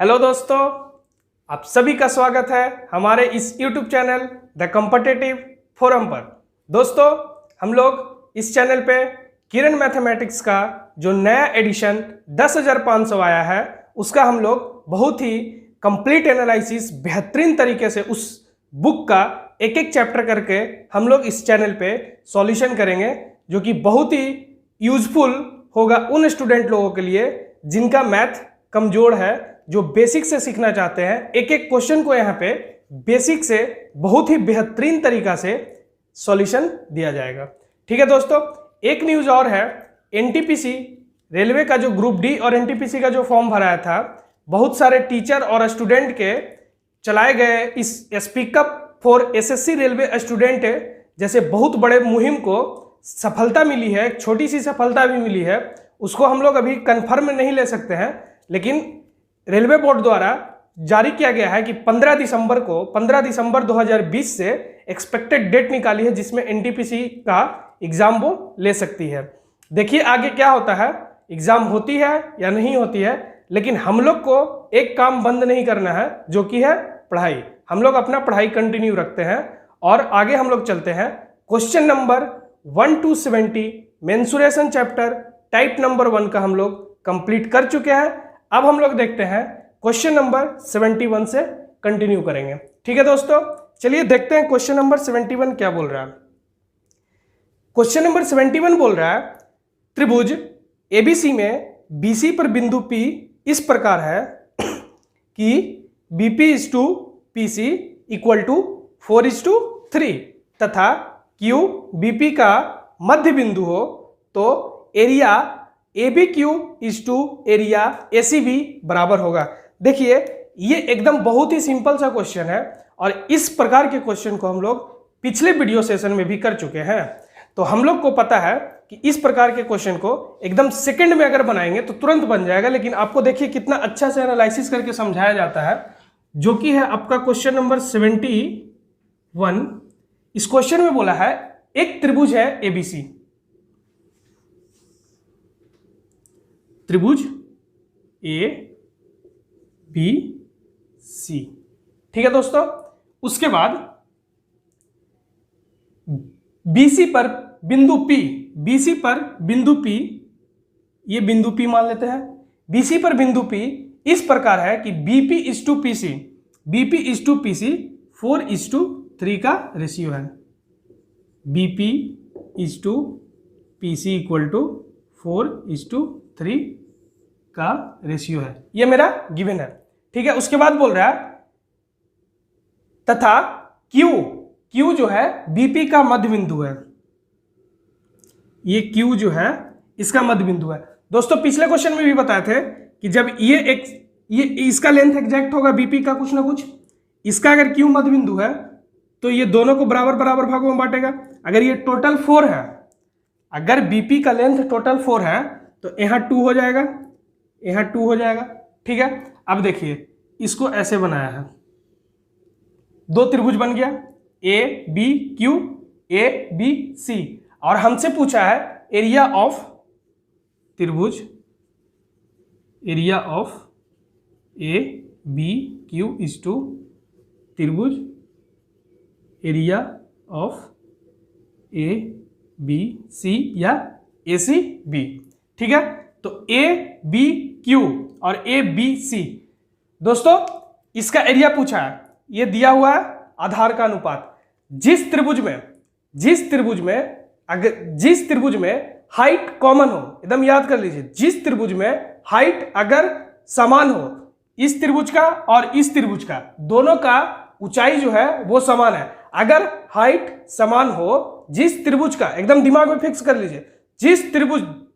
Hello दोस्तों, आप सभी का स्वागत है हमारे इस YouTube channel the competitive forum पर। दोस्तों, हम लोग इस चैनल पे किरण मैथमेटिक्स का जो नया एडिशन 10,500 आया है उसका हम लोग बहुत ही कंप्लीट एनालिसिस बेहतरीन तरीके से उस बुक का एक एक चैप्टर करके हम लोग इस चैनल पे सॉल्यूशन करेंगे, जो कि बहुत ही यूजफुल होगा उन स्टूडेंट लोगों के लिए जिनका मैथ कमजोर है, जो बेसिक से सीखना चाहते हैं। एक एक क्वेश्चन को यहाँ पे बेसिक से बहुत ही बेहतरीन तरीका से सॉल्यूशन दिया जाएगा। ठीक है दोस्तों, एक न्यूज और है, एनटीपीसी रेलवे का जो ग्रुप डी और एनटीपीसी का जो फॉर्म भराया था, बहुत सारे टीचर और स्टूडेंट के चलाए गए इस speak up for SSC railway student जैसे बहुत बड़े मुहिम को सफलता मिली है। एक छोटी सी सफलता भी मिली है, उसको हम लोग अभी कंफर्म नहीं ले सकते हैं, लेकिन रेलवे बोर्ड द्वारा जारी किया गया है कि 15 दिसंबर 2020 से एक्सपेक्टेड डेट निकाली है जिसमें एनटीपीसी का एग्जाम वो ले सकती है। देखिए आगे क्या होता है, एग्जाम होती है या नहीं होती है, लेकिन हम लोग को एक काम बंद नहीं करना है, जो कि है पढ़ाई। हम लोग अपना पढ़ाई कंटिन्यू रखते हैं और आगे हम लोग चलते हैं। Question number 1 to 70 mensuration chapter type number 1 का हम लोग कंप्लीट कर चुके हैं। अब हम लोग देखते हैं क्वेश्चन नंबर 71 से कंटिन्यू करेंगे। ठीक है दोस्तों, चलिए देखते हैं क्वेश्चन नंबर 71 क्या बोल रहा है। क्वेश्चन नंबर 71 बोल रहा है, त्रिभुज एबीसी में बीसी पर बिंदु P इस प्रकार है कि BP is to PC equal to 4:3 तथा Q बीपी का मध्य बिंदु हो तो area ABQ is to area ACB बराबर होगा। देखिए ये एकदम बहुत ही सिंपल सा क्वेश्चन है और इस प्रकार के क्वेश्चन को हम लोग पिछले वीडियो सेशन में भी कर चुके हैं। तो हम लोग को पता है कि इस प्रकार के क्वेश्चन को एकदम सेकंड में अगर बनाएंगे तो तुरंत बन जाएगा, लेकिन आपको देखिए कितना अच्छा से एनालिसिस करके समझाया जाता है, जो कि है आपका क्वेश्चन नंबर 71। इस क्वेश्चन में बोला है एक त्रिभुज है एबीसी, त्रिभुज ए बी सी। ठीक है दोस्तों, उसके बाद बीसी पर बिंदु P, बीसी पर बिंदु P, ये बिंदु P मान लेते हैं। बीसी पर बिंदु P इस प्रकार है कि BP is to PC, BP is to PC 4:3 का रेशियो है। BP is to PC equal to 4:3 का रेशियो है, ये मेरा गिवन है। ठीक है, उसके बाद बोल रहा है तथा Q जो है BP का मध्य बिंदु है, ये Q जो है इसका मध्य बिंदु है। दोस्तों पिछले क्वेश्चन में भी बताए थे कि जब ये इसका लेंथ एग्जैक्ट होगा BP का कुछ ना कुछ, इसका अगर Q मध्य बिंदु है तो ये दोनों को बराबर बराबर भागों में बांटेगा। अगर ये टोटल 4 है, अगर BP का लेंथ टोटल 4 है तो यहाँ 2 हो जाएगा, यहाँ 2 हो जाएगा। ठीक है, अब देखिए इसको ऐसे बनाया है, दो त्रिभुज बन गया ABQ ABC, और हमसे पूछा है एरिया ऑफ त्रिभुज, area of ABQ is to त्रिभुज एरिया ऑफ ABC या ACB। ठीक है, तो ABQ और ABC दोस्तों इसका एरिया पूछा है, ये दिया हुआ है आधार का अनुपात। जिस त्रिभुज में हाइट कॉमन हो, एकदम याद कर लीजिए, जिस त्रिभुज में हाइट अगर समान हो, इस त्रिभुज का और इस त्रिभुज का दोनों का ऊंचाई जो है वो समान है। अगर हाइट समान हो, जिस त्रिभुज का, एकदम दिमाग में फिक्स कर लीजिए,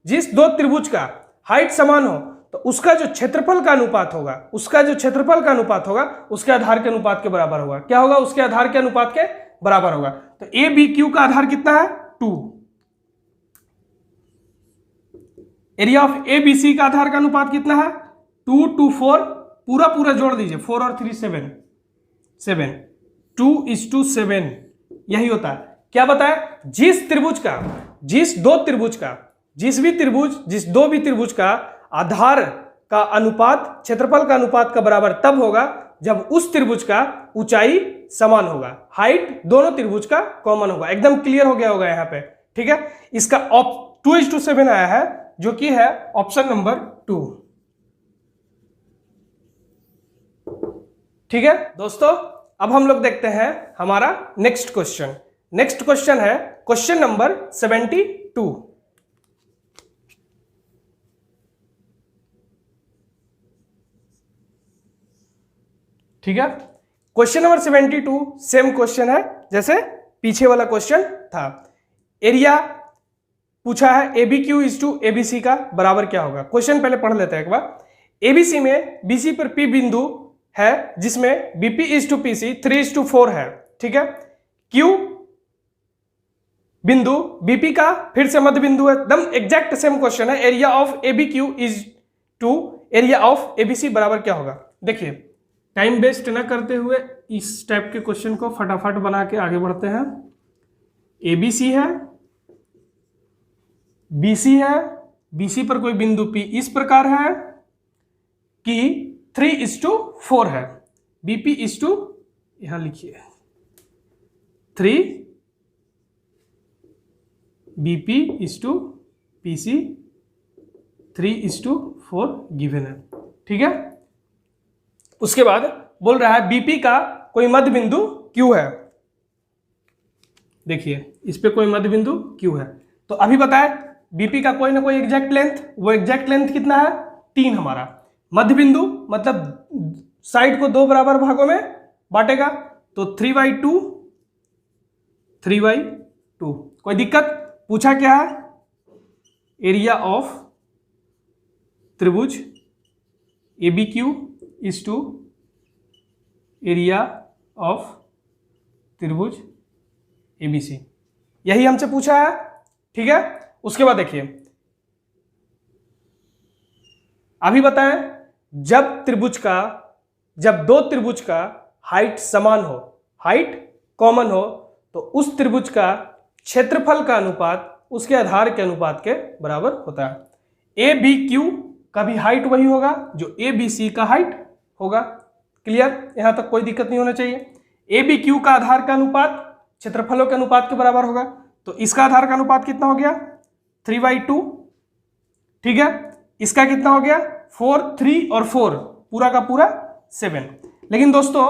जिस दो त्रिभुज का हाइट समान हो तो उसका जो क्षेत्रफल का अनुपात होगा उसके आधार के अनुपात के बराबर होगा। क्या होगा? उसके आधार के अनुपात के बराबर होगा। तो ABQ का आधार कितना है? 2। एरिया ऑफ ABC का आधार का अनुपात कितना है? 2 to 4, पूरा जोड़ दीजिए, 4 और 3 7, 2:7 यही होता है। क्या बताया? जिस दो भी त्रिभुज का आधार का अनुपात क्षेत्रफल का अनुपात का बराबर तब होगा जब उस त्रिभुज का ऊंचाई समान होगा, हाइट दोनों त्रिभुज का कॉमन होगा। एकदम क्लियर हो गया होगा यहाँ पे, ठीक है। इसका 2:7 आया है, जो कि है ऑप्शन नंबर 2। ठीक है दोस्तों, अब हम लोग देखते हैं हमारा नेक्स्ट क्वेश्चन। नेक्स्ट क्वेश्चन है क्वेश्चन नंबर 72। ठीक है, क्वेश्चन नंबर 72 सेम क्वेश्चन है जैसे पीछे वाला क्वेश्चन था। एरिया पूछा है ABQ इज टू ABC का बराबर क्या होगा। क्वेश्चन पहले पढ़ लेते हैं एक बार। ABC में BC पर P बिंदु है जिसमें BP इज टू PC 3:4 है। ठीक है, Q बिंदु BP का फिर से मध्य बिंदु है, एकदम एग्जैक्ट सेम क्वेश्चन है। Area of ABQ is to area of ABC बराबर क्या होगा। देखिए, टाइम वेस्ट न करते हुए इस टाइप के क्वेश्चन को फटाफट बना के आगे बढ़ते हैं। ABC है, BC है, BC पर कोई बिंदु P इस प्रकार है कि 3:4 है। BP इज टू, यहां लिखिए 3, BP is to PC 3:4 given है। ठीक है, उसके बाद बोल रहा है BP का कोई मध्य बिंदु Q है। देखिए, इस पे कोई मध्य बिंदु Q है, तो अभी बताए BP का कोई ना कोई एग्जैक्ट लेंथ, वो एग्जैक्ट लेंथ कितना है 3 हमारा। मध्य बिंदु मतलब साइड को 2 बराबर भागों में बांटेगा, तो 3/2 3/2। कोई दिक्कत? पूछा क्या है, एरिया ऑफ त्रिभुज ABQ is to area of त्रिभुज ABC, यही हमसे पूछा है। ठीक है, उसके बाद देखिए, अभी बताएं जब दो त्रिभुज का हाइट समान हो, हाइट कॉमन हो, तो उस त्रिभुज का क्षेत्रफल का अनुपात उसके आधार के अनुपात के बराबर होता है। ABQ का भी हाइट वही होगा जो ABC का हाइट होगा। क्लियर? यहां तक कोई दिक्कत नहीं होना चाहिए। ABQ का आधार का अनुपात क्षेत्रफलों के अनुपात के बराबर होगा, तो इसका आधार का अनुपात कितना हो गया 3/2। ठीक है, इसका कितना हो गया 4, 3 और 4, पूरा का पूरा 7। लेकिन दोस्तों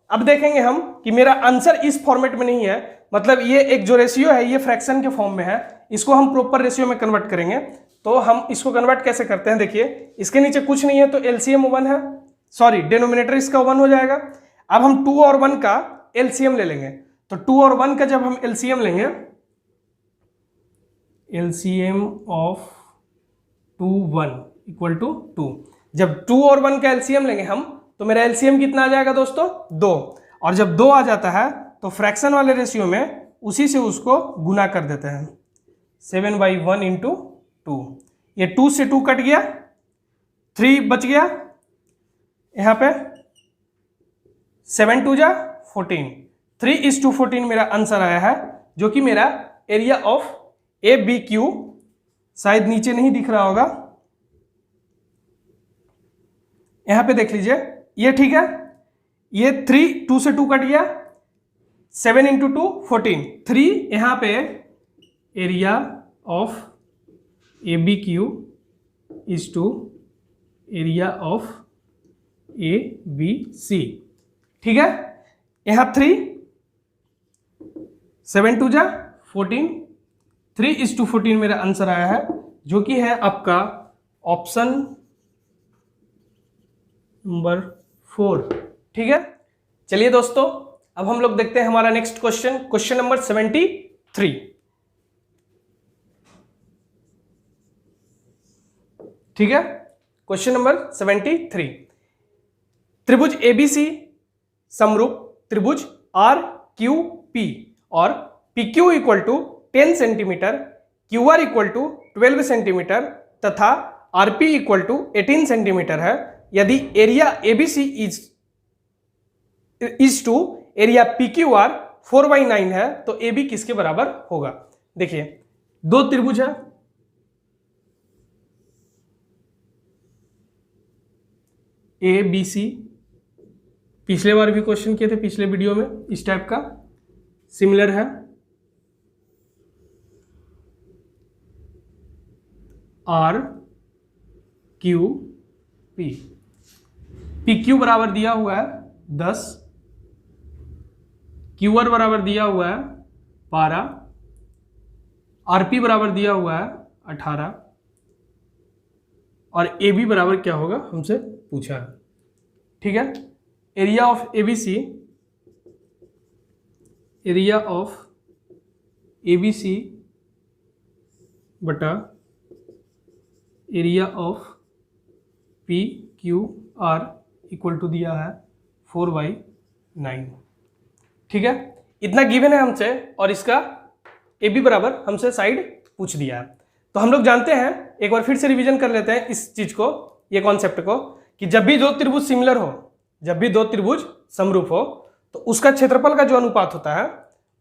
अब देखेंगे हम कि मेरा आंसर इस फॉर्मेट में नहीं है, मतलब ये एक जो रेशियो है ये फ्रैक्शन के फॉर्म में है, इसको हम प्रॉपर रेशियो में कन्वर्ट करेंगे। तो हम इसको कन्वर्ट कैसे करते हैं, देखिए इसके नीचे कुछ नहीं है तो LCM 1 है, सॉरी डेनोमिनेटर इसका 1 हो जाएगा। अब हम 2 और 1 का LCM ले लेंगे, तो 2 और 1 का जब हम LCM लेंगे, LCM ऑफ 2 1 इक्वल टू 2। जब 2 और 1 का LCM लेंगे हम, तो मेरा LCM कितना आ जाएगा दोस्तों 2, और जब 2 आ जाता है तो फ्रैक्शन वाले रेशियो में उसी से उसको गुना कर देते हैं। 7/1 इंटू 2, ये 2 से 2 कट गया, 3 बच गया, यहाँ पे 7 2 जा 14, 3:14 मेरा आंसर आया है, जो कि मेरा एरिया ऑफ ABQ, शायद नीचे नहीं दिख रहा होगा, यहां पे देख लीजिए, ये ठीक है, ये 3 2 से 2 कट गया, 7 इंटू 2 14, 3 यहां पे area of ABQ is to area of ABC। ठीक है, यहां 3 7 2 जा 14, 3:14 मेरा आंसर आया है, जो कि है आपका ऑप्शन नंबर 4। ठीक है, चलिए दोस्तों अब हम लोग देखते हैं हमारा नेक्स्ट क्वेश्चन, क्वेश्चन नंबर 73। ठीक है, क्वेश्चन नंबर 73, त्रिभुज ABC समरूप त्रिभुज RQP और PQ equal to 10 centimetre, QR equal to 12 centimetre तथा RP इक्वल टू 18 सेंटीमीटर है। यदि area ABC is to area PQR 4/9 है, तो AB किसके बराबर होगा। देखिए, दो त्रिभुज है, ए बी सी, पिछले बार भी क्वेश्चन किए थे पिछले वीडियो में, इस टाइप का सिमिलर है। R Q P, P Q बराबर दिया हुआ है 10, क्यू आर बराबर दिया हुआ है 12, आर पी बराबर दिया हुआ है 18 और ए बी बराबर क्या होगा हमसे पूछा है। ठीक है, area of A B C, area of A B C बटा area of P Q R equal to दिया है 4/9। ठीक है, इतना गिवन है हमसे और इसका ए बी बराबर हमसे साइड पूछ दिया है। तो हम लोग जानते हैं, एक बार फिर से रिवीजन कर लेते हैं इस चीज को, ये कॉन्सेप्ट को, कि जब भी दो त्रिभुज सिमिलर हो, जब भी दो त्रिभुज समरूप हो, तो उसका क्षेत्रफल का जो अनुपात होता है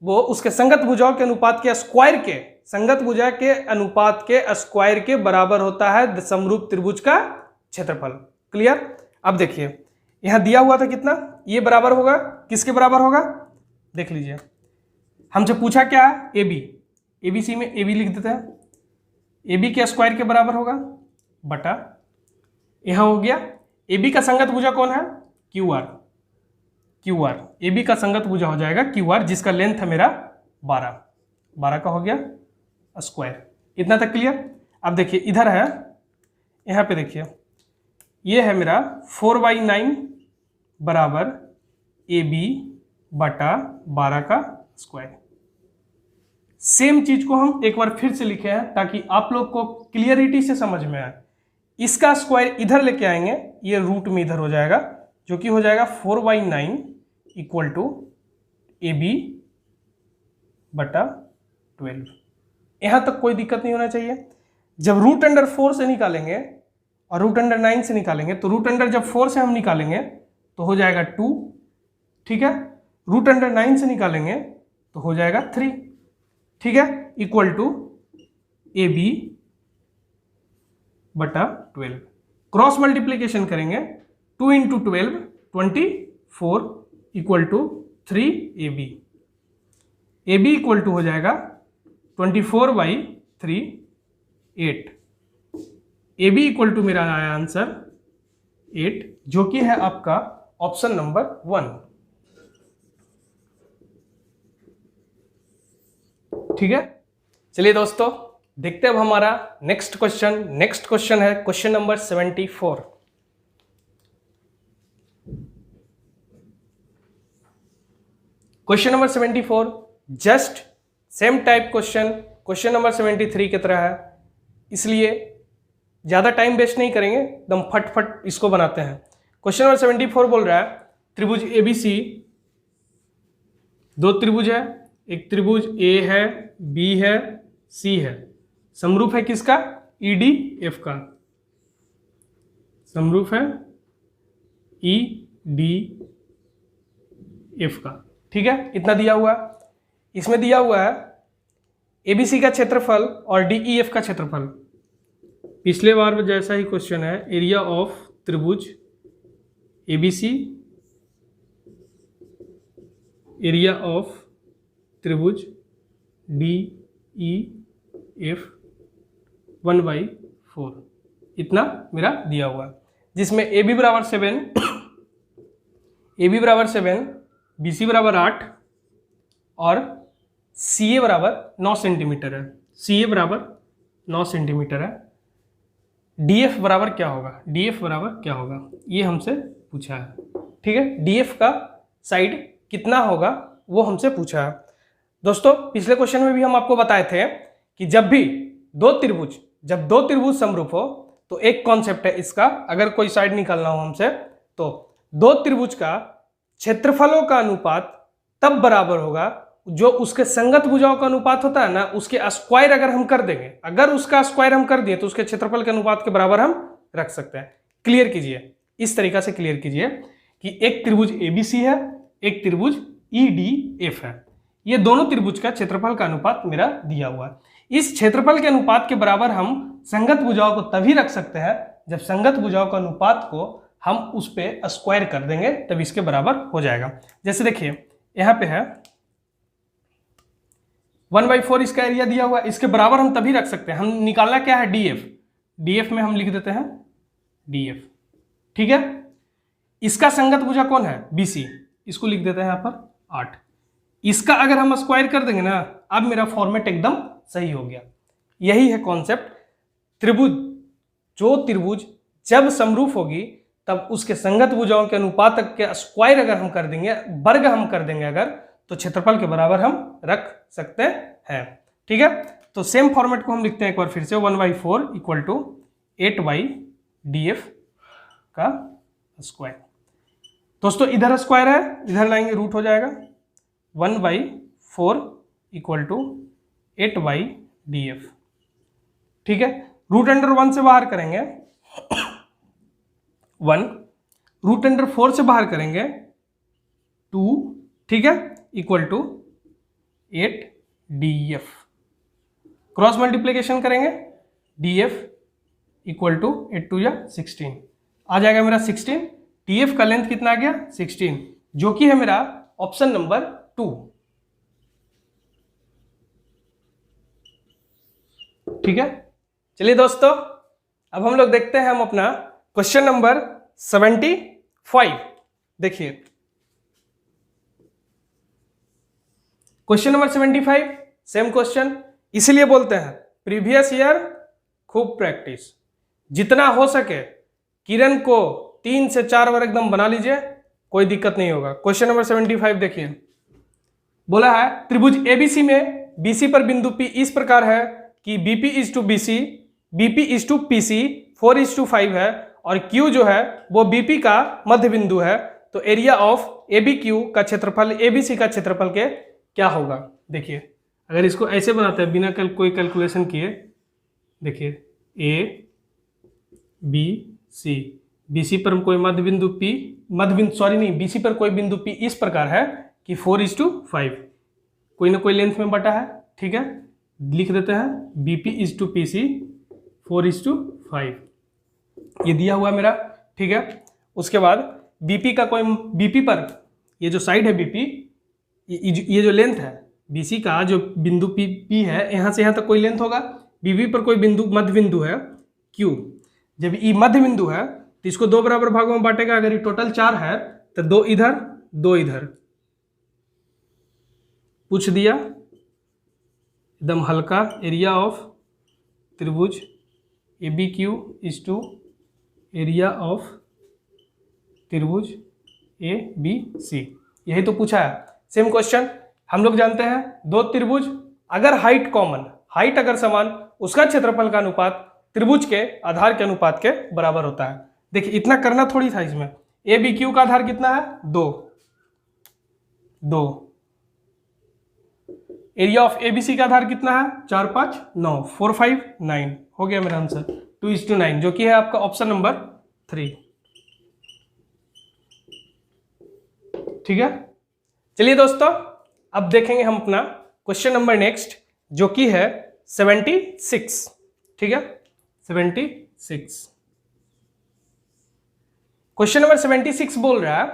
वो उसके संगत भुजाओं के अनुपात के स्क्वायर के, संगत भुजा के अनुपात के स्क्वायर के बराबर होता है समरूप त्रिभुज का क्षेत्रफल। क्लियर? अब देखिए यहां दिया हुआ था कितना, ये बराबर होगा किसके बराबर होगा, देख लीजिए। हमसे पूछा क्या है, ए बी, ए बी सी में ए बी लिख देते हैं, ए बी के स्क्वायर के बराबर होगा बटा, यहां हो गया ए बी का संगत भुजा कौन है, Q R, Q R, A B का संगत भुजा हो जाएगा क्यू आर, जिसका लेंथ है मेरा 12 का हो गया स्क्वायर। इतना तक क्लियर? अब देखिए इधर है, यहाँ पे देखिए ये है मेरा 4/9 बराबर ए बी बटा 12 का स्क्वायर। सेम चीज को हम एक बार फिर से लिखे हैं ताकि आप लोग को क्लियरिटी से समझ में आए। इसका स्क्वायर इधर लेके आएंगे, ये रूट में इधर हो जाएगा, जो कि हो जाएगा 4/9 इक्वल टू ए बी बटा 12। यहां तक कोई दिक्कत नहीं होना चाहिए। जब रूट अंडर 4 से निकालेंगे और रूट अंडर 9 से निकालेंगे, तो रूट अंडर जब 4 से हम निकालेंगे तो हो जाएगा 2, ठीक है, रूट अंडर 9 से निकालेंगे तो हो जाएगा 3, ठीक है, इक्वल टू ए बी बटा 12। क्रॉस मल्टीप्लीकेशन करेंगे, 2 into 12 24 equal to 3 A B, A B equal to हो जाएगा 24/3 8, ए बी इक्वल टू मेरा आया आंसर 8, जो कि है आपका ऑप्शन नंबर 1। ठीक है, चलिए दोस्तों देखते हैं अब हमारा नेक्स्ट क्वेश्चन है question number 74। Question number 74 just same type question number 73 की तरह है, इसलिए ज्यादा टाइम वेस्ट नहीं करेंगे, एकदम फटफट इसको बनाते हैं। क्वेश्चन नंबर 74 बोल रहा है त्रिभुज एबीसी, दो त्रिभुज है, एक त्रिभुज ए है, बी है, सी है, समरूप है किसका, ई डी एफ का, समरूप है ई डी एफ का। ठीक है, इतना दिया हुआ है। इसमें दिया हुआ है एबीसी का क्षेत्रफल और डीईएफ का क्षेत्रफल। पिछले बार जैसा ही क्वेश्चन है, एरिया ऑफ त्रिभुज एबीसी, एरिया ऑफ त्रिभुज डीईएफ 1/4, इतना मेरा दिया हुआ है, जिसमें ए बी बराबर 7, ए बी बराबर 7, बी सी बराबर 8 और सी ए बराबर 9 सेंटीमीटर है, सी ए बराबर 9 सेंटीमीटर है। डी एफ बराबर क्या होगा, डी एफ बराबर क्या होगा, ये हमसे पूछा है। ठीक है, डी एफ का साइड कितना होगा वो हमसे पूछा है। दोस्तों पिछले क्वेश्चन में भी हम आपको बताए थे कि जब भी दो त्रिभुज समरूप हो तो एक कॉन्सेप्ट है इसका, अगर कोई साइड निकालना हो हमसे तो दो त्रिभुज का क्षेत्रफलों का अनुपात तब बराबर होगा जो उसके संगत भुजाओं का अनुपात होता है ना, उसके स्क्वायर अगर हम कर देंगे, अगर उसका स्क्वायर हम कर दिए तो उसके क्षेत्रफल के अनुपात के बराबर हम रख सकते हैं। क्लियर कीजिए, इस तरीका से क्लियर कीजिए कि एक त्रिभुज एबीसी है, एक त्रिभुज ईडीएफ है, ये दोनों त्रिभुज का क्षेत्रफल का अनुपात मेरा दिया हुआ है। इस क्षेत्रफल के अनुपात के बराबर हम संगत भुजाओं को तभी रख सकते हैं जब संगत भुजाओं का अनुपात को हम उस पर स्क्वायर कर देंगे तब इसके बराबर हो जाएगा। जैसे देखिए यहाँ पे है 1/4 इसका एरिया दिया हुआ है, इसके बराबर हम तभी रख सकते हैं, हम निकालना क्या है डीएफ, डीएफ में हम लिख देते हैं डीएफ, ठीक है। इसका संगत भुजा कौन है, बीसी, इसको लिख देते हैं यहाँ पर 8। इसका अगर हम स्क्वायर कर देंगे ना, अब मेरा फॉर्मेट एकदम सही हो गया। यही है कॉन्सेप्ट, त्रिभुज, जो त्रिभुज जब समरूप होगी तब उसके संगत भुजाओं के अनुपात के स्क्वायर अगर हम कर देंगे, वर्ग हम कर देंगे अगर, तो क्षेत्रफल के बराबर हम रख सकते हैं, ठीक है। तो सेम फॉर्मेट को हम लिखते हैं एक बार फिर से, 1/4 इक्वल टू 8/df का स्क्वायर। दोस्तों इधर स्क्वायर है, इधर लाएंगे रूट हो जाएगा, 1/4 इक्वल टू 8/df, ठीक है। रूट अंडर 1 से बाहर करेंगे 1, रूट अंडर 4 से बाहर करेंगे 2, ठीक है, equal to 8df। Cross multiplication करेंगे df इक्वल टू 8 2 16, आ जाएगा मेरा 16। df का लेंथ कितना आ गया 16, जो कि है मेरा ऑप्शन नंबर 2, ठीक है। चलिए दोस्तों अब हम लोग देखते हैं हम अपना क्वेश्चन नंबर 75। देखिए क्वेश्चन नंबर 75 सेम क्वेश्चन, इसलिए बोलते हैं प्रीवियस ईयर खूब प्रैक्टिस, जितना हो सके किरण को 3 से 4 बार एकदम बना लीजिए, कोई दिक्कत नहीं होगा। क्वेश्चन नंबर 75 देखिए, बोला है त्रिभुज एबीसी में बीसी पर बिंदु पी इस प्रकार है कि BP is to BC, BP is to PC 4:5 है, और क्यू जो है वो बीपी का मध्य बिंदु है, तो एरिया ऑफ एबी क्यू का क्षेत्रफल एबीसी का क्षेत्रफल के क्या होगा। देखिए अगर इसको ऐसे बनाते हैं बिना कोई कैलकुलेशन किए, देखिए ए बी सी, बीसी पर कोई मध्य बिंदु पी, बीसी पर कोई बिंदु पी इस प्रकार है कि 4:5, कोई ना कोई लेंथ में बटा है, ठीक है, लिख देते हैं बीपी इज टू पीसी 4:5, ये दिया हुआ है मेरा, ठीक है। उसके बाद बीपी का कोई, बीपी पर ये जो साइड है बीपी, ये जो लेंथ है बीसी का, जो बिंदु पी है, यहाँ से यहाँ तक कोई लेंथ होगा, बीबी पर कोई बिंदु मध्य बिंदु है क्यू, जब ई मध्य बिंदु है तो इसको 2 बराबर भागों में बांटेगा, अगर ये टोटल 4 है तो 2 इधर 2 इधर, पूछ दिया एकदम हल्का। एरिया ऑफ त्रिभुज A B Q is to area of त्रिभुज ए बी सी, यही तो पूछा है। सेम क्वेश्चन, हम लोग जानते हैं दो त्रिभुज अगर हाइट कॉमन, हाइट अगर समान, उसका क्षेत्रफल का अनुपात त्रिभुज के आधार के अनुपात के बराबर होता है। देखिए इतना करना थोड़ी था इसमें, ए बी क्यू का आधार कितना है 2, एरिया ऑफ एबीसी का आधार कितना है 4 5 9, 4 5 9, हो गया मेरा आंसर 2:9, जो कि है आपका ऑप्शन नंबर 3, ठीक है। चलिए दोस्तों अब देखेंगे हम अपना क्वेश्चन नंबर नेक्स्ट, जो कि है 76, ठीक है, 76। क्वेश्चन नंबर 76 बोल रहा है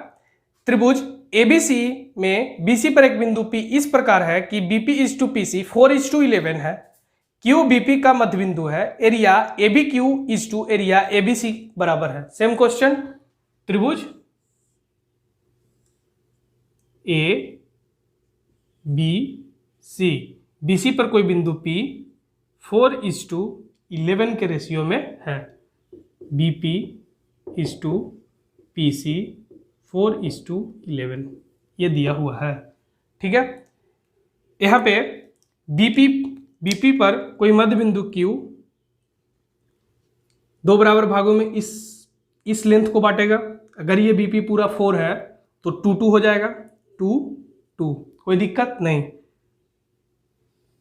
त्रिभुज एबीसी में बीसी पर एक बिंदु पी इस प्रकार है कि बीपी इज टू पीसी 4:11 है, क्यू बीपी का मध्य बिंदु है, area AB Q is to area ABC बराबर है। सेम क्वेश्चन, त्रिभुज ए बी सी, बीसी पर कोई बिंदु पी 4:11 के रेशियो में है, बीपी इज टू पीसी 4:11, ये दिया हुआ है, ठीक है। यहाँ पे बीपी पर कोई मध्य बिंदु Q 2 बराबर भागों में इस लेंथ को बांटेगा, अगर ये बीपी पूरा 4 है तो 2 2 हो जाएगा, 2 2, कोई दिक्कत नहीं,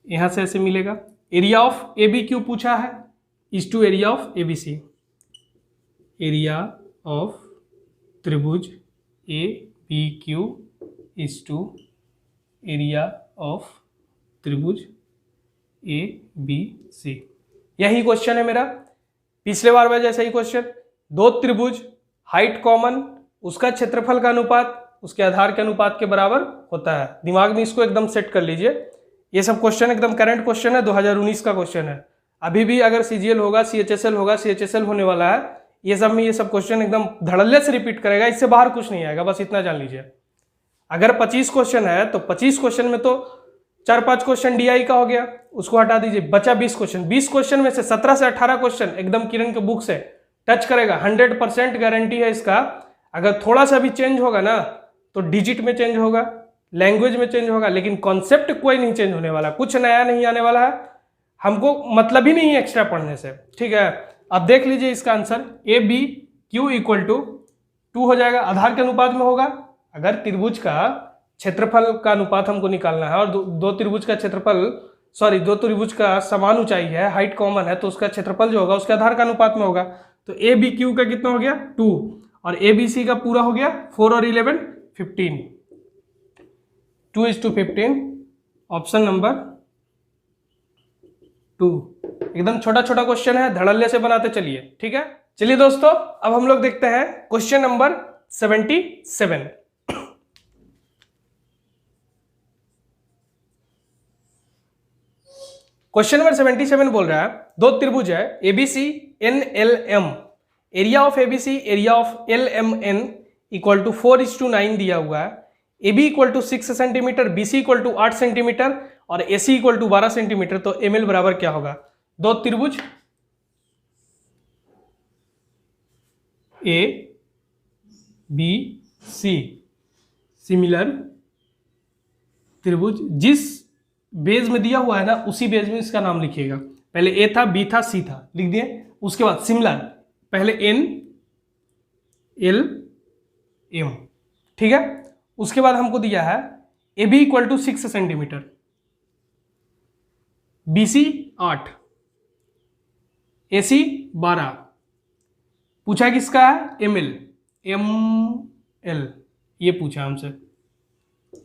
यहां से ऐसे मिलेगा। Area of A B Q पूछा है is to area of A B C, area of त्रिभुज A B Q is to area of त्रिभुज ए बी सी, यही क्वेश्चन है मेरा। पिछले बार में जैसा ही क्वेश्चन, दो त्रिभुज हाइट कॉमन, उसका क्षेत्रफल का अनुपात उसके आधार के अनुपात के बराबर होता है। दिमाग में इसको एकदम सेट कर लीजिए। ये सब क्वेश्चन एकदम करंट क्वेश्चन है, 2019 का क्वेश्चन है। अभी भी अगर CGL होगा, CHSL होगा, CHSL होने वाला है, ये सब में ये सब क्वेश्चन एकदम धड़ल्ले से रिपीट करेगा, इससे बाहर कुछ नहीं आएगा, बस इतना जान लीजिए। अगर 25 क्वेश्चन है तो 25 क्वेश्चन में तो 4-5 क्वेश्चन DI का हो गया, उसको हटा दीजिए, बचा 20 क्वेश्चन। 20 क्वेश्चन में से 17 से 18 क्वेश्चन एकदम किरण के बुक से टच करेगा, 100% गारंटी है इसका। अगर थोड़ा सा भी चेंज होगा ना तो डिजिट में चेंज होगा, लैंग्वेज में चेंज होगा, लेकिन कॉन्सेप्ट कोई नहीं चेंज होने वाला, कुछ नया नहीं आने वाला है। हमको मतलब ही नहीं है एक्स्ट्रा पढ़ने से, ठीक है। अब देख लीजिए इसका आंसर, ABQ = 2 हो जाएगा, आधार के अनुपात में होगा। अगर त्रिभुज का क्षेत्रफल का अनुपात हमको निकालना है और दो त्रिभुज का क्षेत्रफल, सॉरी, दो त्रिभुज का समान ऊंचाई है, हाइट कॉमन है, तो उसका क्षेत्रफल जो होगा उसके आधार का अनुपात में होगा। तो ABQ का कितना हो गया 2 और ABC का पूरा हो गया 4 और 11 15, 2:15, ऑप्शन नंबर 2। एकदम छोटा छोटा क्वेश्चन है, धड़ल्ले से बनाते चलिए, ठीक है। चलिए दोस्तों, अब हम लोग देखते हैं क्वेश्चन नंबर 77। क्वेश्चन नंबर 77 बोल रहा है, दो त्रिभुज है ABC NLM, area of ABC area of LMN = 4:9 दिया हुआ है। AB = 6 सेंटीमीटर, BC = 8 सेंटीमीटर और AC = 12 सेंटीमीटर। तो ML बराबर क्या होगा? दो त्रिभुज ABC सिमिलर त्रिभुज, जिस बेस में दिया हुआ है ना उसी बेस में इसका नाम लिखिएगा। पहले A था, B था, C था, लिख दिए। उसके बाद सिमिलर, पहले NLM, ठीक है। उसके बाद हमको दिया है AB = 6 सेंटीमीटर, BC 8, AC 12। पूछा किसका है? ML ये पूछा हमसे,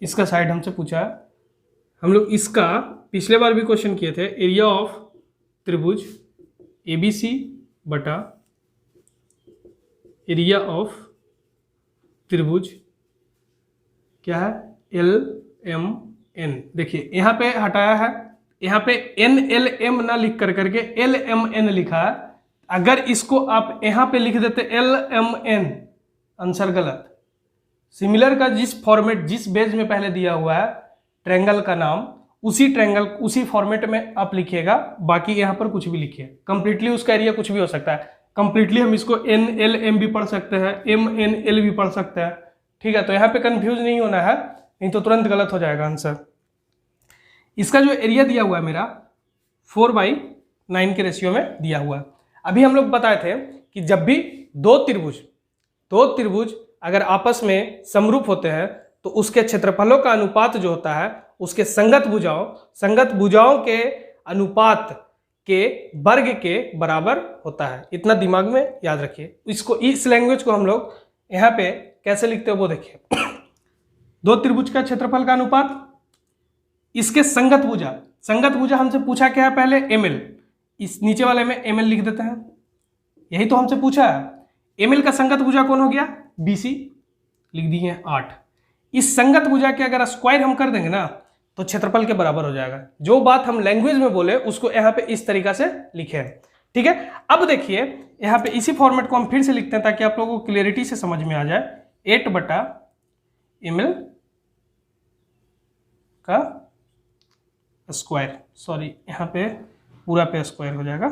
इसका साइड हमसे पूछा है। हम लोग इसका पिछले बार भी क्वेश्चन किए थे, एरिया ऑफ त्रिभुज ABC बटा एरिया ऑफ त्रिभुज क्या है? LMN। देखिए यहाँ पे हटाया है, यहाँ पे NLM ना लिख करके LMN लिखा है। अगर इसको आप यहाँ पे लिख देते LMN, आंसर गलत। सिमिलर का जिस फॉर्मेट, जिस बेस में पहले दिया हुआ है ट्रायंगल का नाम, उसी ट्रायंगल उसी फॉर्मेट में आप लिखिएगा। बाकी यहाँ पर कुछ भी लिखिए, कंप्लीटली उसका एरिया कुछ भी हो सकता है। कंप्लीटली हम इसको NLM भी पढ़ सकते हैं, MNL भी पढ़ सकते हैं, ठीक है। तो यहाँ पे कंफ्यूज नहीं होना है, नहीं तो तुरंत गलत हो जाएगा आंसर। इसका जो एरिया दिया हुआ है मेरा 4/9 के रेशियो में दिया हुआ है। अभी हम लोग बताए थे कि जब भी दो त्रिभुज अगर आपस में समरूप होते हैं तो उसके क्षेत्रफलों का अनुपात जो होता है उसके संगत भुजाओं के अनुपात के वर्ग के बराबर होता है। इतना दिमाग में याद रखिए। इसको, इस लैंग्वेज को हम लोग यहाँ पे कैसे लिखते हैं वो देखिए। दो त्रिभुज का क्षेत्रफल का अनुपात, इसके संगत भुजा हमसे पूछा क्या है? पहले ML, इस नीचे वाले में ML लिख देते हैं, यही तो हमसे पूछा है। ML का संगत भुजा कौन हो गया? BC, लिख दिए 8। इस संगत भुजा के अगर स्क्वायर हम कर देंगे ना तो क्षेत्रफल के बराबर हो जाएगा। जो बात हम लैंग्वेज में बोले उसको यहाँ पे इस तरीका से लिखे हैं, ठीक है। अब देखिए यहाँ पे इसी फॉर्मेट को हम फिर से लिखते हैं ताकि आप लोगों को क्लियरिटी से समझ में आ जाए। 8/ML का स्क्वायर, सॉरी यहाँ पे पूरा पे स्क्वायर हो जाएगा,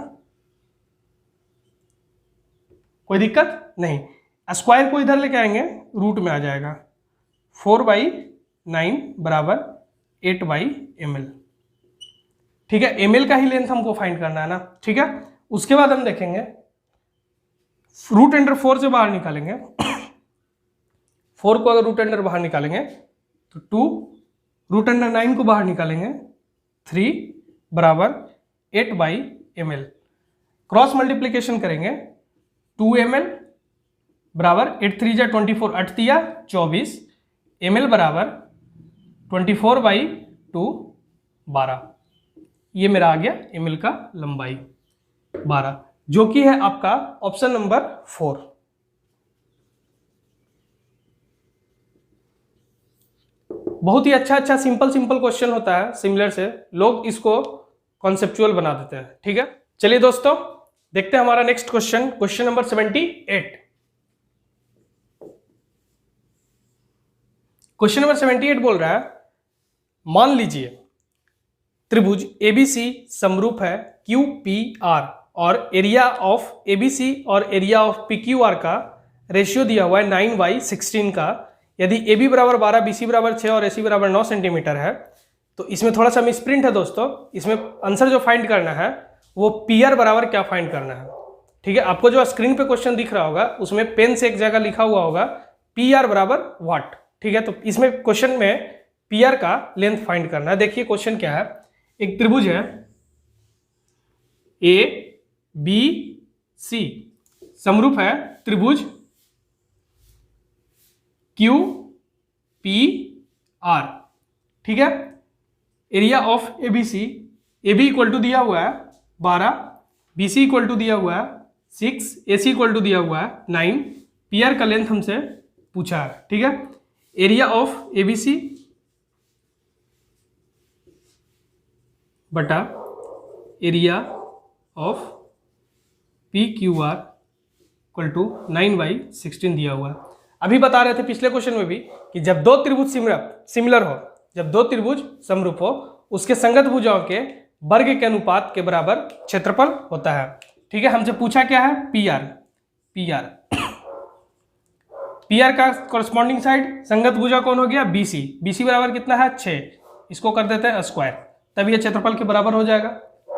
कोई दिक्कत नहीं। स्क्वायर को इधर लेके आएंगे, रूट में आ जाएगा। 4/9 बराबर 8/ML, ठीक है। ML का ही लेंथ हमको फाइंड करना है ना, ठीक है। उसके बाद हम देखेंगे √4 से बाहर निकालेंगे। 4 को अगर √अंडर बाहर निकालेंगे तो 2, √9 को बाहर निकालेंगे 3 बराबर 8/ML। क्रॉस मल्टीप्लीकेशन करेंगे 2ML बराबर 8 3 जा 24, 8 3 24, ML बराबर 24/2 12। ये मेरा आ गया ML का लंबाई 12, जो कि है आपका ऑप्शन नंबर 4। बहुत ही अच्छा सिंपल क्वेश्चन होता है, सिमिलर से लोग इसको कॉन्सेप्चुअल बना देते हैं। ठीक है, चलिए दोस्तों देखते हैं हमारा next question, question number 78। Question number 78 बोल रहा है, मान लीजिए त्रिभुज एबीसी समरूप है QPR और एरिया ऑफ एबीसी और एरिया ऑफ PQR का रेशियो दिया हुआ है 9/16 का। यदि AB बराबर 12, BC बराबर 6 और AC बराबर 9 सेंटीमीटर है, तो इसमें थोड़ा सा मिसप्रिंट है दोस्तों। इसमें आंसर जो फाइंड करना है वो PR बराबर क्या फाइंड करना है। ठीक है, आपको जो स्क्रीन पे क्वेश्चन दिख रहा होगा उसमें पेन से एक जगह लिखा हुआ होगा PR बराबर व्हाट। ठीक है, तो इसमें क्वेश्चन में PR का लेंथ फाइंड करना है। देखिए क्वेश्चन क्या है, एक त्रिभुज है ABC समरूप है त्रिभुज QPR। ठीक है, area of ABC, AB equal to दिया हुआ है 12, BC इक्वल टू दिया हुआ है 6, AC इक्वल टू दिया हुआ है 9, PR का लेंथ हमसे पूछा है। ठीक है, एरिया ऑफ एबीसी बटा area of PQR equal to 9/16 दिया हुआ है। अभी बता रहे थे पिछले क्वेश्चन में भी कि जब दो त्रिभुज सिमिलर हो, जब दो त्रिभुज समरूप हो, उसके संगत भुजाओं के वर्ग के अनुपात के बराबर क्षेत्रफल होता है। ठीक है, हमसे पूछा क्या है, PR का कॉरस्पॉन्डिंग साइड संगत भुजा कौन हो गया, BC बराबर कितना है 6, इसको कर देते हैं स्क्वायर, तब ये क्षेत्रफल के बराबर हो जाएगा।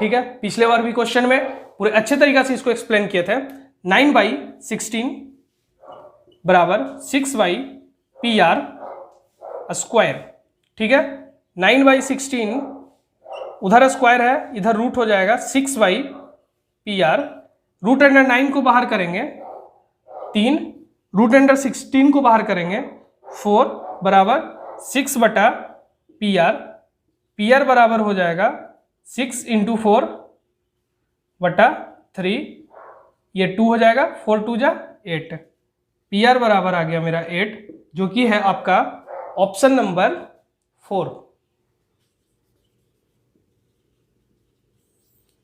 ठीक है, पिछले बार भी क्वेश्चन में पूरे अच्छे तरीके से इसको एक्सप्लेन किए थे। 9/16 बराबर 6/PR स्क्वायर। ठीक है, 9/16 उधर स्क्वायर है, इधर रूट हो जाएगा 6/PR। रूट अंडर 9 को बाहर करेंगे 3, रूट अंडर 16 को बाहर करेंगे 4 बराबर 6/PR। PR बराबर हो जाएगा 6 × 4 बटा 3, ये 2 हो जाएगा, 4 2 जा 8। PR बराबर आ गया मेरा 8, जो कि है आपका ऑप्शन नंबर 4।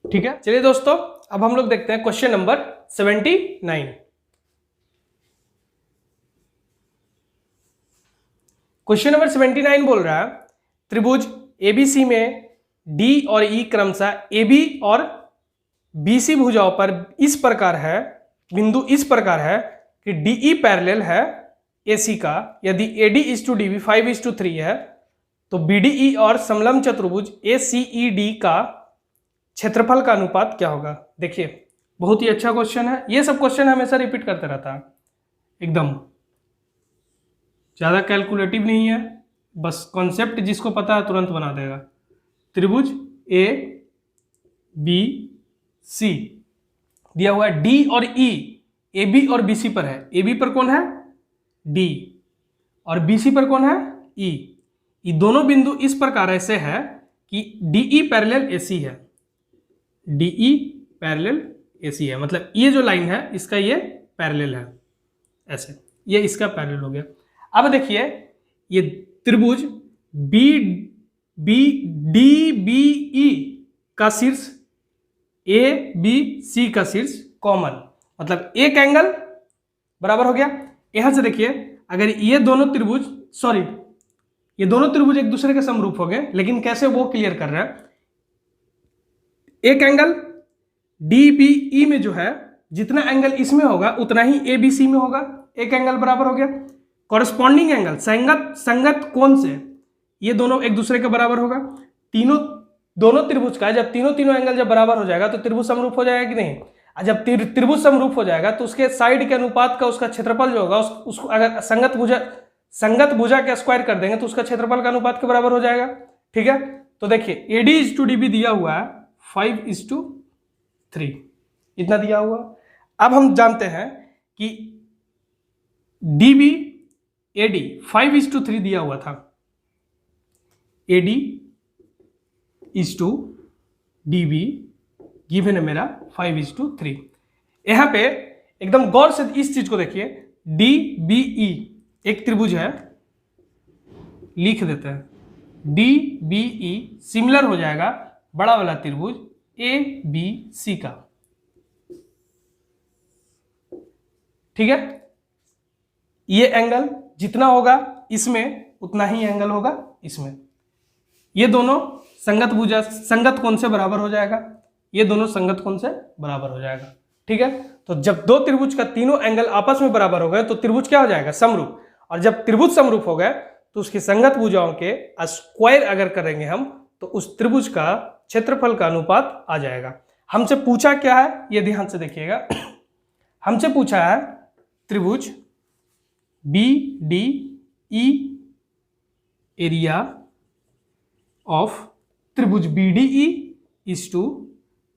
ठीक है, चलिए दोस्तों अब हम लोग देखते हैं क्वेश्चन नंबर 79। क्वेश्चन नंबर 79 बोल रहा है, त्रिभुज ABC में D और E क्रमशः AB और BC भुजाओं पर इस प्रकार है, बिंदु इस प्रकार है कि DE पैरेलल है AC का। यदि AD is to DB 5:3 है, तो BDE और समलंब चतुर्भुज ACED का क्षेत्रफल का अनुपात क्या होगा। देखिए बहुत ही अच्छा क्वेश्चन है, ये सब क्वेश्चन हमेशा रिपीट करते रहता है, एकदम ज़्यादा कैलकुलेटिव नहीं है, बस कॉन्सेप्ट जिसको पता है तुरंत बना देगा। त्रिभुज ABC दिया हुआ है, D और E AB और BC पर है। AB पर कौन है, D, और BC पर कौन है, E। ये दोनों बिंदु इस प्रकार ऐसे है कि DE पैरेलल AC है, DE पैरेलल AC है, मतलब ये जो लाइन है इसका ये पैरेलल है, ऐसे ये इसका पैरेलल हो गया। अब देखिए ये त्रिभुज DBE का शीर्ष ABC का शीर्ष कॉमन, मतलब एक एंगल बराबर हो गया। यहां से देखिए अगर ये दोनों त्रिभुज एक दूसरे के समरूप हो गए, लेकिन कैसे वो क्लियर कर रहा है। एक एंगल DBE में जो है जितना एंगल इसमें होगा उतना ही ABC में होगा, एक एंगल बराबर हो गया। कॉरस्पॉन्डिंग एंगल संगत कोण से ये दोनों एक दूसरे के बराबर होगा। दोनों त्रिभुज का जब तीनों एंगल जब बराबर हो जाएगा तो त्रिभुज समरूप हो जाएगा कि नहीं। जब त्रिभुज समरूप हो जाएगा तो उसके साइड के अनुपात का उसका क्षेत्रफल जो होगा उसको अगर संगत भुजा के स्क्वायर कर देंगे तो उसका क्षेत्रफल का अनुपात के बराबर हो जाएगा। ठीक है, तो देखिए AD is to DB दिया हुआ है 5:3, इतना दिया हुआ। अब हम जानते हैं कि DB AD 5:3 दिया हुआ था, AD is to DB given है मेरा 5:3। यहां पे एकदम गौर से इस चीज को देखिए, DBE एक त्रिभुज है, लिख देते हैं। डी बी ई सिमिलर हो जाएगा बड़ा वाला त्रिभुज ए बी सी का। ठीक है, ये एंगल जितना होगा इसमें उतना ही एंगल होगा इसमें। ये दोनों संगत भुजा संगत कोण से बराबर हो जाएगा, ये दोनों संगत कोण से बराबर हो जाएगा। ठीक है, तो जब दो त्रिभुज का तीनों एंगल आपस में बराबर हो गए तो त्रिभुज क्या हो जाएगा? समरूप। और जब त्रिभुज समरूप हो गए तो उसकी संगत भुजाओं के स्क्वायर अगर करेंगे हम तो उस त्रिभुज का क्षेत्रफल का अनुपात आ जाएगा। हमसे पूछा क्या है, ये ध्यान से देखिएगा। हमसे पूछा है त्रिभुज B D E area of त्रिभुज B D E is to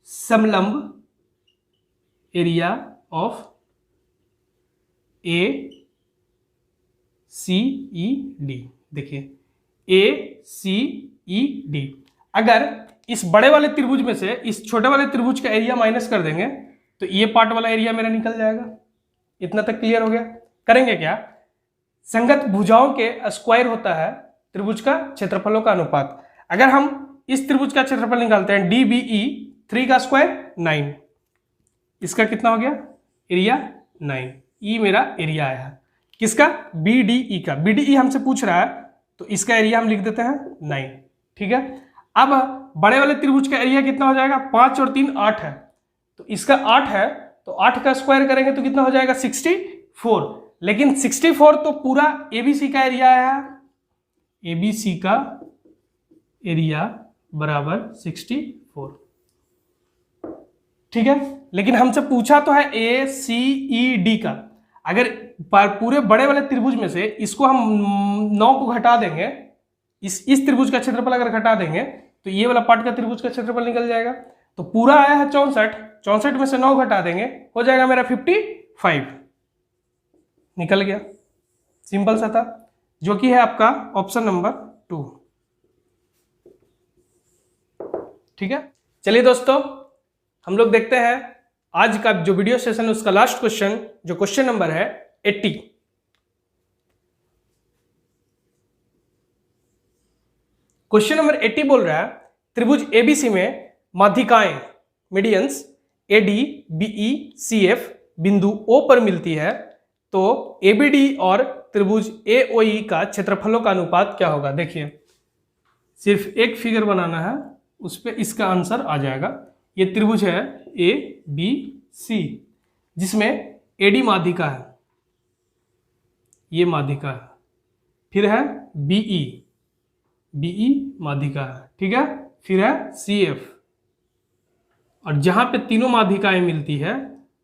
समलंब area of A C E D. देखिए ए सी ई डी, अगर इस बड़े वाले त्रिभुज में से इस छोटे वाले त्रिभुज का एरिया माइनस कर देंगे तो ये पार्ट वाला एरिया मेरा निकल जाएगा। इतना तक क्लियर हो गया? करेंगे क्या? संगत भुजाओं के स्क्वायर होता है त्रिभुज का क्षेत्रफलों का अनुपात। अगर हम इस त्रिभुज का क्षेत्रफल निकालते हैं डी बी ई, 3 का स्क्वायर 9, इसका कितना हो गया? एरिया 9। ई मेरा एरिया आया है किसका? बी डी ई का। बी डी ई हमसे पूछ रहा है तो इसका एरिया हम लिख देते हैं 9। ठीक है, अब बड़े वाले त्रिभुज का एरिया कितना हो जाएगा? 5 और 3 8 है, तो इसका 8 है तो 8 का स्क्वायर करेंगे तो कितना हो जाएगा? 64। लेकिन 64 तो पूरा एबीसी का एरिया आया है, एबीसी का एरिया बराबर 64। ठीक है, लेकिन हमसे पूछा तो है ए सी ई डी का। अगर पूरे बड़े वाले त्रिभुज में से इसको हम 9 को घटा देंगे, इस त्रिभुज का क्षेत्रफल अगर घटा देंगे तो ये वाला पार्ट का त्रिभुज का क्षेत्रफल निकल जाएगा। तो पूरा आया है 64, 64 में से 9 घटा देंगे हो जाएगा मेरा 55। निकल गया, सिंपल सा था, जो कि है आपका ऑप्शन नंबर 2। ठीक है, चलिए दोस्तों हम लोग देखते हैं आज का जो वीडियो सेशन है उसका लास्ट क्वेश्चन, जो क्वेश्चन नंबर है 80। क्वेश्चन नंबर 80 बोल रहा है त्रिभुज एबीसी में माध्यिकाएं मीडियंस एडी बीई सीएफ बिंदु O पर मिलती है तो एबीडी और त्रिभुज एओई का क्षेत्रफलों का अनुपात क्या होगा? देखिए सिर्फ एक फिगर बनाना है, उस पर इसका आंसर आ जाएगा। ये त्रिभुज है ए बी सी जिसमें एडी माध्यिका है, ये माध्यिका है, फिर है बीई, बीई माध्यिका है। ठीक है, फिर है सीएफ, और जहां पे तीनों माध्यिकाएं मिलती है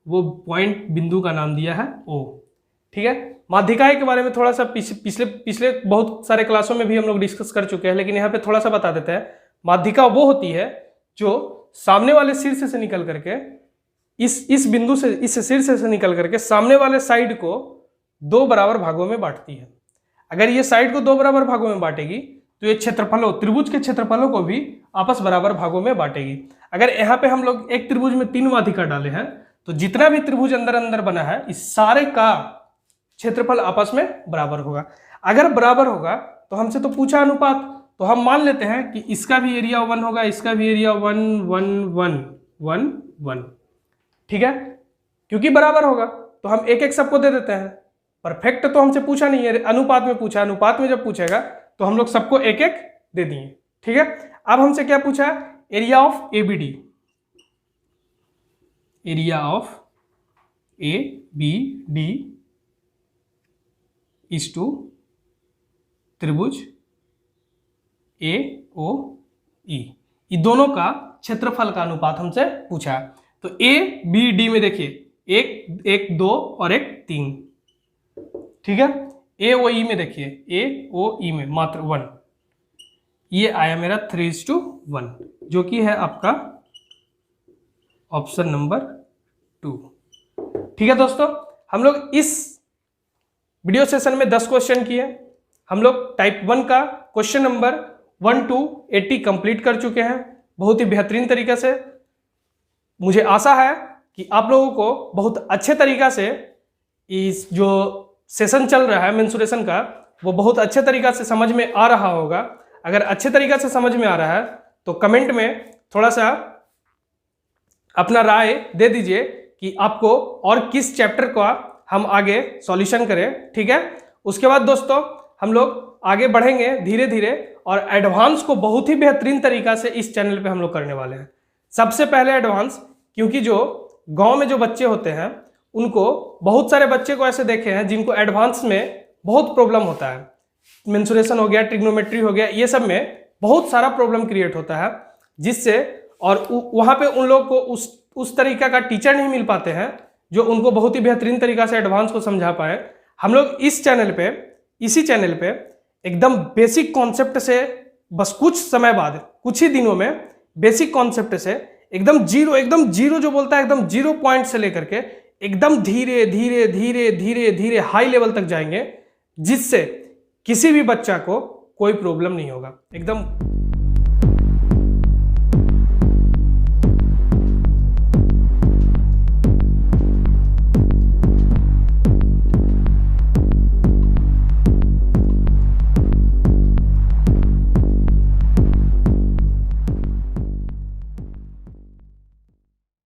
वो पॉइंट बिंदु का नाम दिया है ओ। ठीक है, माध्यिकाएं के बारे में थोड़ा सा पिछले बहुत सारे क्लासों में भी हम लोग डिस्कस कर चुके हैं, लेकिन यहाँ पे थोड़ा सा बता देते हैं। माध्यिका वो होती है जो सामने वाले शीर्ष से निकल करके इस बिंदु से, इस शीर्ष से निकल करके सामने वाले साइड को 2 बराबर भागों में बांटती है। अगर ये साइड को 2 बराबर भागों में बांटेगी तो ये क्षेत्रफलों, त्रिभुज के क्षेत्रफलों को भी आपस बराबर भागों में बांटेगी। अगर यहाँ पे हम लोग एक त्रिभुज में 3 माध्यिका डाले हैं तो जितना भी त्रिभुज अंदर अंदर बना है इस सारे का क्षेत्रफल आपस में बराबर होगा। अगर बराबर होगा तो हमसे तो पूछा अनुपात, तो हम मान लेते हैं कि इसका भी एरिया 1 होगा, इसका भी एरिया 1 1 1 1 1। ठीक है, क्योंकि बराबर होगा तो हम एक एक सबको दे देते हैं। परफेक्ट तो हमसे पूछा नहीं है, अनुपात में पूछा। अनुपात में जब पूछेगा तो हम लोग सबको एक एक दे दिए। ठीक है, अब हमसे क्या पूछा? Area of ABD, area of A B D is to त्रिभुज ए ओ ई, ये दोनों का क्षेत्रफल का अनुपात हमसे पूछा। तो ए बी डी में देखिए 1 2 और 1 3। ठीक है, ए ओ ई में देखिए ए ओ ई में मात्र 1, ये आया मेरा 3:1, जो कि है आपका ऑप्शन नंबर 2। ठीक है दोस्तों, हम लोग इस वीडियो सेशन में 10 क्वेश्चन किए। हम लोग टाइप 1 का क्वेश्चन नंबर 1 to 80 कंप्लीट कर चुके हैं बहुत ही बेहतरीन तरीके से। मुझे आशा है कि आप लोगों को बहुत अच्छे तरीक़ा से इस जो सेशन चल रहा है मेंसुरेशन का वो बहुत अच्छे तरीक़ा से समझ में आ रहा होगा। अगर अच्छे तरीक़ा से समझ में आ रहा है तो कमेंट में थोड़ा सा अपना राय दे दीजिए कि आपको और किस चैप्टर का हम आगे सॉल्यूशन करें, ठीक है। उसके बाद दोस्तों हम लोग आगे बढ़ेंगे धीरे धीरे और एडवांस को बहुत ही बेहतरीन तरीक़ा से इस चैनल पे हम लोग करने वाले हैं। सबसे पहले एडवांस, क्योंकि जो गांव में जो बच्चे होते हैं उनको, बहुत सारे बच्चे को ऐसे देखे हैं जिनको एडवांस में बहुत प्रॉब्लम होता है। मेंसुरेशन हो गया, ट्रिग्नोमेट्री हो गया, ये सब में बहुत सारा प्रॉब्लम क्रिएट होता है, जिससे और वहाँ पे उन लोग को उस तरीका का टीचर नहीं मिल पाते हैं जो उनको बहुत ही बेहतरीन तरीका से एडवांस को समझा पाए। हम लोग इसी चैनल पे एकदम बेसिक कॉन्सेप्ट से बस कुछ समय बाद, कुछ ही दिनों में बेसिक कॉन्सेप्ट से एकदम जीरो जो बोलता है एकदम 0 पॉइंट से लेकर के एकदम धीरे धीरे धीरे धीरे धीरे हाई लेवल तक जाएंगे, जिससे किसी भी बच्चा को कोई प्रॉब्लम नहीं होगा। एकदम